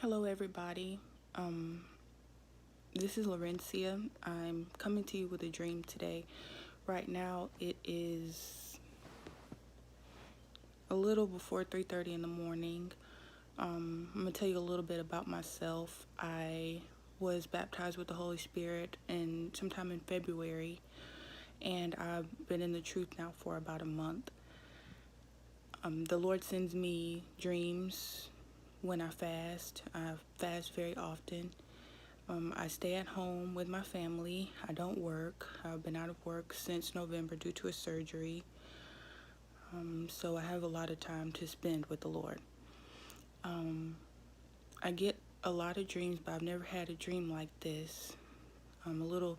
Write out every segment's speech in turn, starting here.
Hello, everybody. Um, this is Laurencia. I'm coming to you with a dream today. Right now, it is a little before 3:30 in the morning. I'm gonna tell you a little bit about myself. I was baptized with the Holy Spirit in sometime in February, and I've been in the truth now for about a month. The Lord sends me dreams when I fast. I fast very often. I stay at home with my family. I don't work. I've been out of work since November due to a surgery. So I have a lot of time to spend with the Lord. I get a lot of dreams, but I've never had a dream like this. A little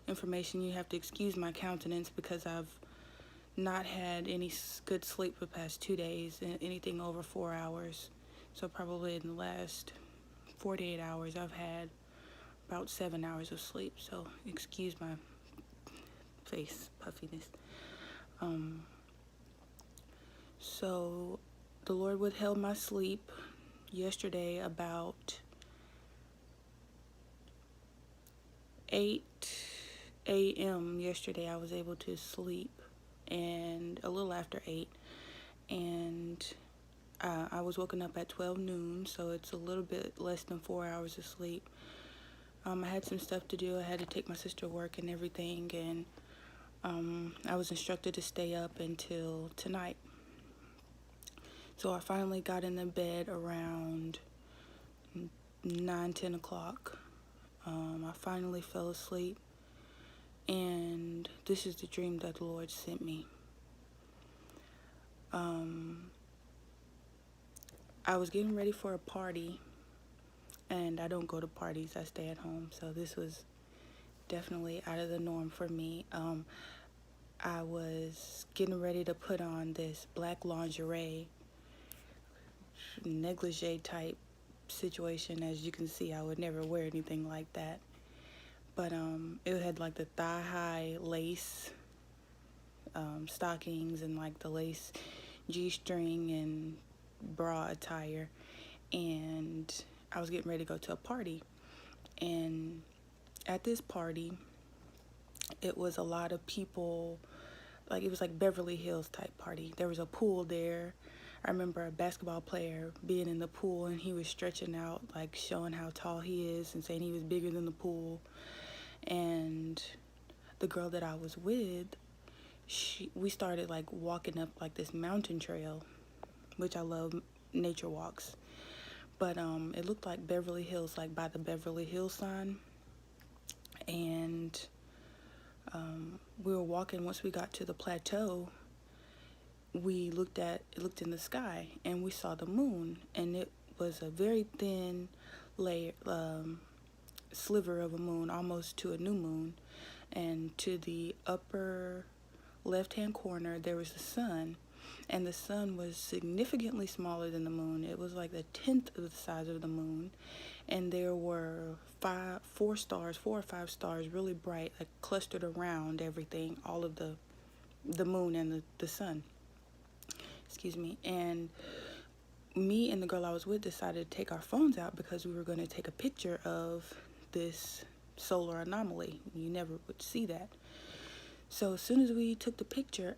information, you have to excuse my countenance because I've not had any good sleep for the past 2 days, anything over 4 hours. So probably in the last 48 hours, I've had about 7 hours of sleep. So excuse my face puffiness. So the Lord withheld my sleep yesterday about 8 a.m. yesterday. I was able to sleep, and a little after 8, and I was woken up at 12 noon, so it's a little bit less than 4 hours of sleep. I had some stuff to do. I had to take my sister to work and everything, and I was instructed to stay up until tonight. So I finally got in the bed around 9-10 o'clock. I finally fell asleep, and this is the dream that the Lord sent me. I was getting ready for a party, and I don't go to parties. I stay at home, so this was definitely out of the norm for me. I was getting ready to put on this black lingerie, negligee type situation. As you can see, I would never wear anything like that, but it had like the thigh high lace stockings and like the lace G-string and bra attire, and I was getting ready to go to a party. And at this party, it was a lot of people, like it was like Beverly Hills type party. There was a pool there. I remember a basketball player being in the pool, and he was stretching out, like showing how tall he is and saying he was bigger than the pool. And the girl that I was with, we started like walking up like this mountain trail, which I love nature walks. But it looked like Beverly Hills, like by the Beverly Hills sign. And we were walking. Once we got to the plateau, we looked in the sky, and we saw the moon, and it was a very thin layer, sliver of a moon, almost to a new moon. And to the upper left-hand corner, there was the sun, and the sun was significantly smaller than the moon. It was like 1/10 of the size of the moon, and there were four or five stars, really bright, like clustered around everything, all of the moon and the sun. Excuse me. And me and the girl I was with decided to take our phones out because we were going to take a picture of this solar anomaly. You never would see that. So as soon as we took the picture,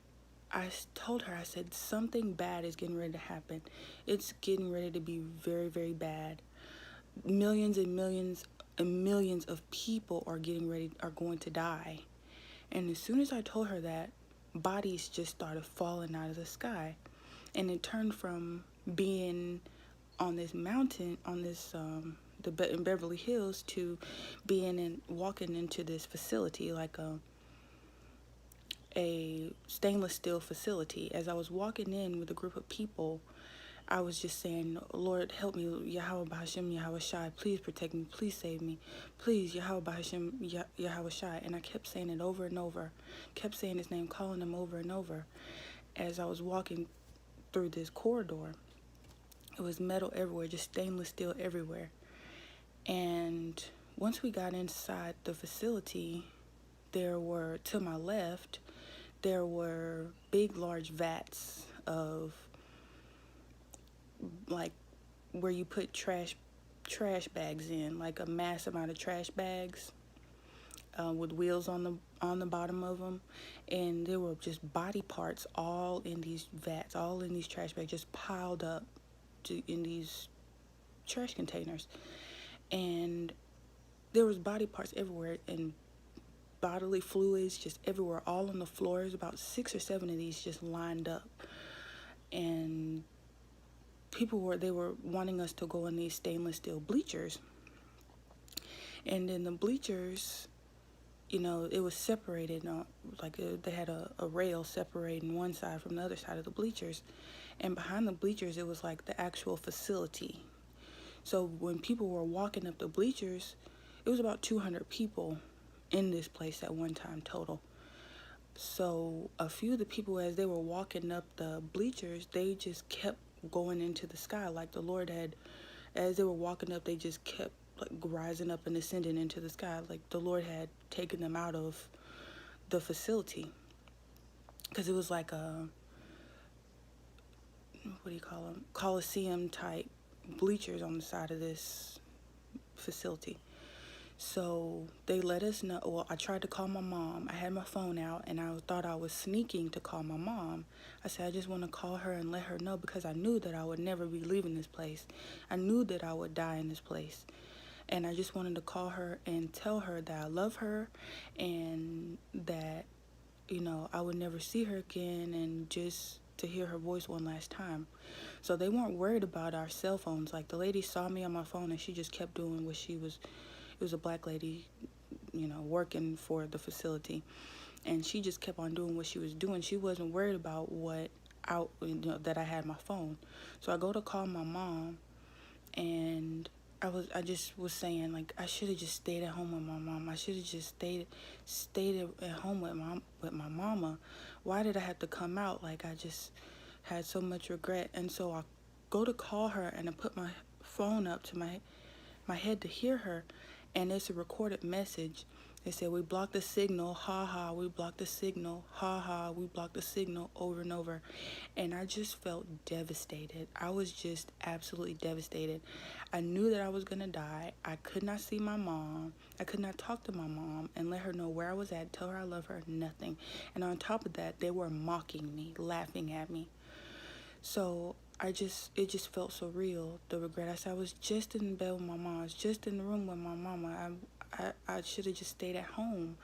I told her, I said, something bad is getting ready to happen. It's getting ready to be very, very bad. Millions and millions and millions of people are going to die. And as soon as I told her that, bodies just started falling out of the sky. And it turned from being on this mountain, on this in Beverly Hills, to walking into this facility, like a stainless steel facility. As I was walking in with a group of people, I was just saying, Lord, help me, Yahweh Bahashim, Yahweh Shai, please protect me, please save me, please, Yahweh Bahashim, Yahweh Shai. And I kept saying it over and over, kept saying his name, calling him over and over. As I was walking through this corridor, it was metal everywhere, just stainless steel everywhere. And once we got inside the facility, to my left, there were big, large vats of, like, where you put trash trash bags in, like a mass amount of trash bags with wheels on the bottom of them, and there were just body parts all in these vats, all in these trash bags, just piled up in these trash containers, and there was body parts everywhere and bodily fluids just everywhere, all on the floors. About 6 or 7 of these just lined up, and they were wanting us to go in these stainless steel bleachers, and in the bleachers, it was separated, they had a rail separating one side from the other side of the bleachers, and behind the bleachers it was like the actual facility. So when people were walking up the bleachers, it was about 200 people in this place at one time total. So a few of the people, as they were walking up the bleachers, they just kept going into the sky, like the Lord had, as they were walking up, they just kept like rising up and ascending into the sky, like the Lord had taken them out of the facility, because it was like a, what do you call them, Coliseum type bleachers on the side of this facility. So they let us know. Well, I tried to call my mom. I had my phone out, and I thought I was sneaking to call my mom. I said, I just want to call her and let her know, because I knew that I would never be leaving this place. I knew that I would die in this place. And I just wanted to call her and tell her that I love her, and that, I would never see her again, and just to hear her voice one last time. So they weren't worried about our cell phones. Like, the lady saw me on my phone, and she just kept doing what she was. It was a black lady, working for the facility, and she just kept on doing what she was doing. She wasn't worried about that I had my phone. So I go to call my mom, and I just was saying, like, I should have just stayed at home with my mom. I should have just stayed at home with my mama. Why did I have to come out? Like, I just had so much regret. And so I go to call her, and I put my phone up to my head to hear her, and it's a recorded message. They said, we blocked the signal, ha ha, we blocked the signal, ha ha, we blocked the signal, over and over. And I just felt devastated. I was just absolutely devastated. I knew that I was going to die. I could not see my mom. I could not talk to my mom and let her know where I was at, tell her I love her, nothing. And on top of that, they were mocking me, laughing at me. So it just felt so real, the regret. I said, I was just in bed with my mom. I was just in the room with my mama. I should have just stayed at home.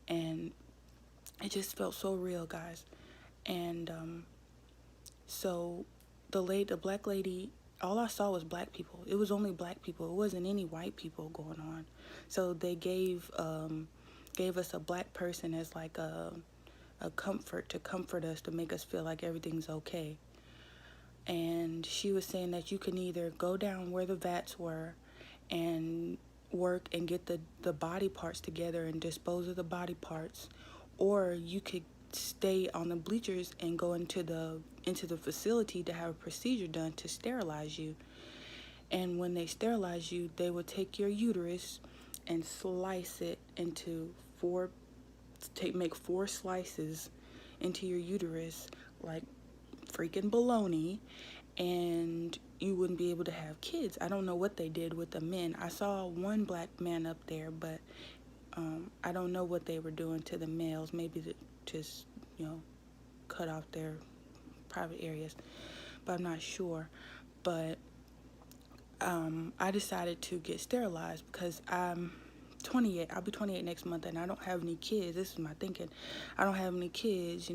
And it just felt so real, guys. And so the black lady, all I saw was black people. It was only black people. It wasn't any white people going on. So they gave us a black person as like a comfort, to comfort us, to make us feel like everything's okay. And she was saying that you can either go down where the vats were and work and get the body parts together and dispose of the body parts, or you could stay on the bleachers and go into the facility to have a procedure done to sterilize you. And when they sterilize you, they will take your uterus and slice it into make 4 slices into your uterus, like freaking baloney, and you wouldn't be able to have kids. I don't know what they did with the men. I saw one black man up there, but I don't know what they were doing to the males. Maybe to just, cut off their private areas, but I'm not sure. But I decided to get sterilized because I'm 28. I'll be 28 next month, and I don't have any kids. This is my thinking. I don't have any kids,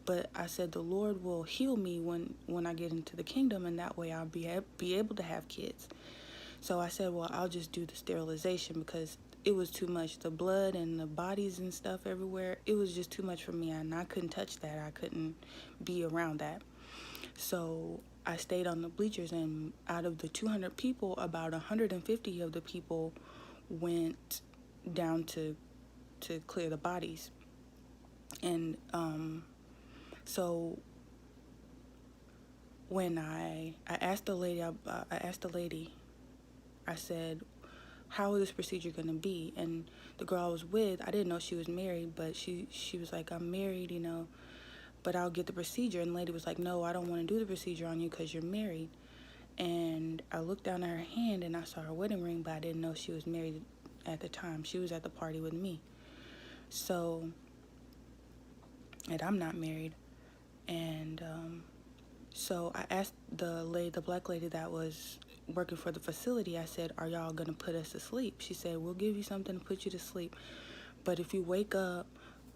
but I said the Lord will heal me when I get into the kingdom, and that way I'll be able to have kids. So I said, well, I'll just do the sterilization, because it was too much. The blood and the bodies and stuff everywhere, it was just too much for me, and I couldn't touch that. I couldn't be around that. So I stayed on the bleachers, and out of the 200 people, about 150 of the people went down to clear the bodies. And so when I asked the lady, I said, how is this procedure going to be? And the girl I was with, I didn't know she was married, but she was like, I'm married, but I'll get the procedure. And the lady was like, no, I don't want to do the procedure on you because you're married. And I looked down at her hand and I saw her wedding ring, but I didn't know she was married at the time. She was at the party with me. So, and I'm not married. And so I asked the black lady that was working for the facility, I said, "Are y'all going to put us to sleep?" She said, "We'll give you something to put you to sleep. But if you wake up,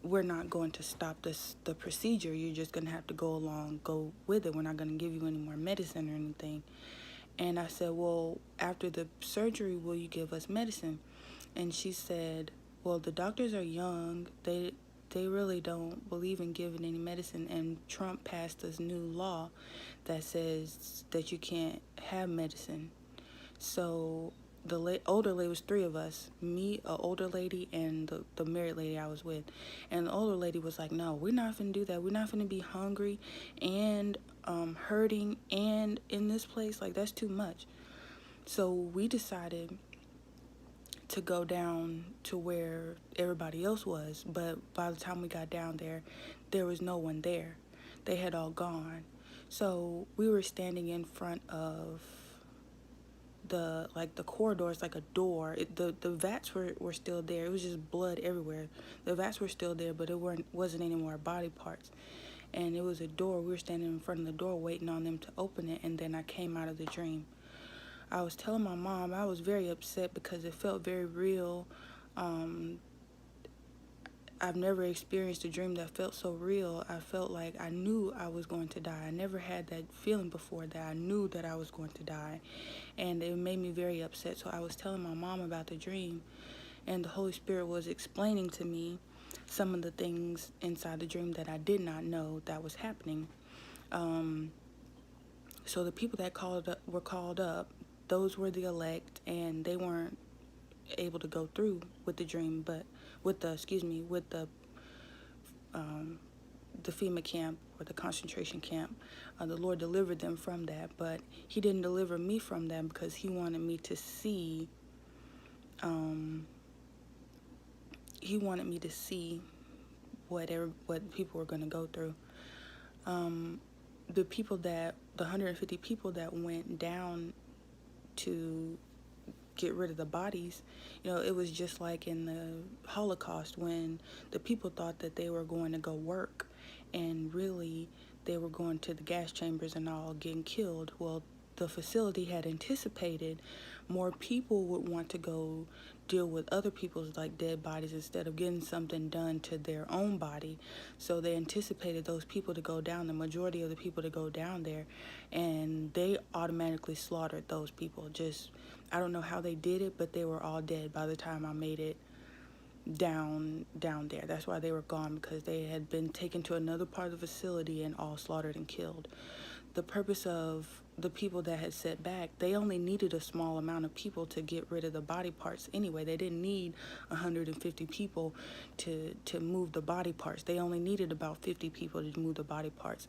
we're not going to stop the procedure. You're just going to have to go with it. We're not going to give you any more medicine or anything." And I said, "Well, after the surgery, will you give us medicine?" And she said, "Well, the doctors are young. They really don't believe in giving any medicine, and Trump passed this new law that says that you can't have medicine." So the older lady, was three of us, me, a older lady, and the married lady I was with. And the older lady was like, "No, we're not finna do that. We're not finna be hungry and hurting and in this place. Like, that's too much." So we decided to go down to where everybody else was, but by the time we got down there, there was no one there. They had all gone. So we were standing in front of the corridors, like a door. The vats were still there. It was just blood everywhere. The vats were still there, but it wasn't any more body parts. And it was a door. We were standing in front of the door waiting on them to open it, and then I came out of the dream. I was telling my mom I was very upset because it felt very real. I've never experienced a dream that felt so real. I felt like I knew I was going to die. I never had that feeling before, that I knew that I was going to die. And it made me very upset. So I was telling my mom about the dream, and the Holy Spirit was explaining to me some of the things inside the dream that I did not know that was happening. So the people that were called up, those were the elect, and they weren't able to go through with the dream, but with the FEMA camp, or the concentration camp. The Lord delivered them from that, but He didn't deliver me from that because He wanted me to see. He wanted me to see what people were going to go through. The 150 people that went down to get rid of the bodies, it was just like in the Holocaust, when the people thought that they were going to go work, and really they were going to the gas chambers and all getting killed. Well, the facility had anticipated more people would want to go deal with other people's dead bodies instead of getting something done to their own body. So they anticipated those people to go down, the majority of the people to go down there, and they automatically slaughtered those people. I don't know how they did it, but they were all dead by the time I made it down there. That's why they were gone, because they had been taken to another part of the facility and all slaughtered and killed. The purpose of the people that had set back, they only needed a small amount of people to get rid of the body parts anyway. They didn't need 150 people to move the body parts. They only needed about 50 people to move the body parts.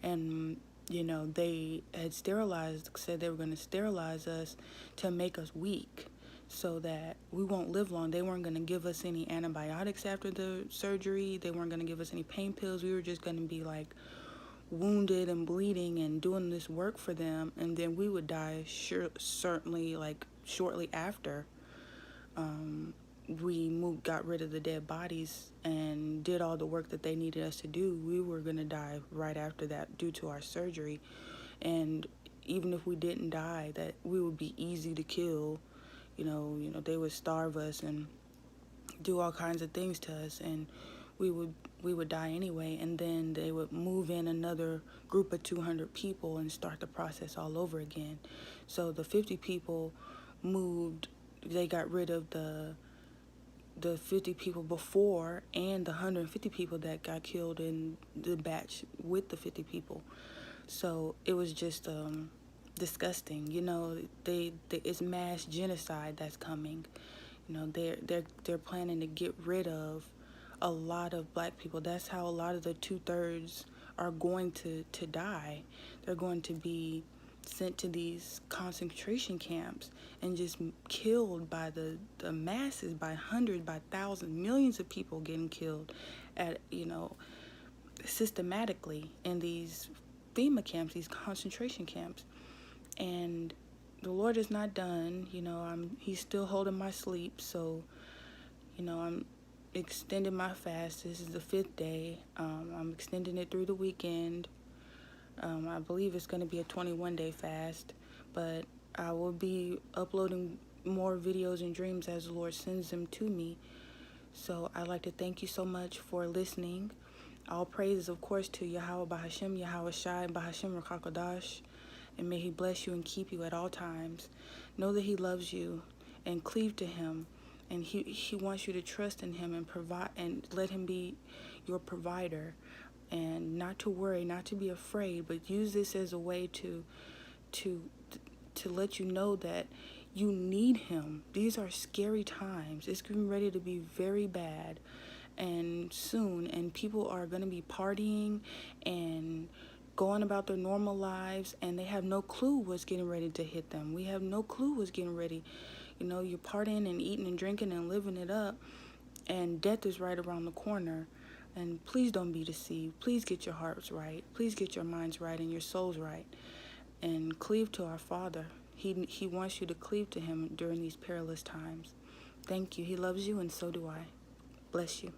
And they had said they were going to sterilize us to make us weak so that we won't live long. They weren't going to give us any antibiotics after the surgery. They weren't going to give us any pain pills. We were just going to be wounded and bleeding and doing this work for them, and then we would die certainly shortly after we got rid of the dead bodies and did all the work that they needed us to do. We were going to die right after that due to our surgery. And even if we didn't die, that we would be easy to kill. They would starve us and do all kinds of things to us, and we would die anyway. And then they would move in another group of 200 people and start the process all over again. So the 50 people moved. They got rid of the 50 people before, and the 150 people that got killed in the batch with the 50 people. So it was just disgusting. It's mass genocide that's coming. They're planning to get rid of a lot of black people. That's how a lot of the 2/3 are going to die. They're going to be sent to these concentration camps and just killed by the masses, by hundreds, by thousands, millions of people getting killed systematically in these FEMA camps, these concentration camps. And the Lord is not done. He's still holding my sleep. So, I'm extending my fast. This is the 5th day. I'm extending it through the weekend. I believe it's going to be a 21-day fast. But I will be uploading more videos and dreams as the Lord sends them to me. So I'd like to thank you so much for listening. All praises, of course, to Yahweh Bahashem, Yahweh Shai, and Bahashem Rakakodash. And may he bless you and keep you at all times. Know that he loves you and cleave to him. And he wants you to trust in him and provide and let him be your provider. And not to worry, not to be afraid, but use this as a way to let you know that you need him. These are scary times. It's getting ready to be very bad and soon, and people are going to be partying and going about their normal lives, and they have no clue what's getting ready to hit them. We have no clue what's getting ready. You're partying and eating and drinking and living it up, and death is right around the corner. And please don't be deceived. Please get your hearts right. Please get your minds right and your souls right. And cleave to our Father. He wants you to cleave to him during these perilous times. Thank you. He loves you, and so do I. Bless you.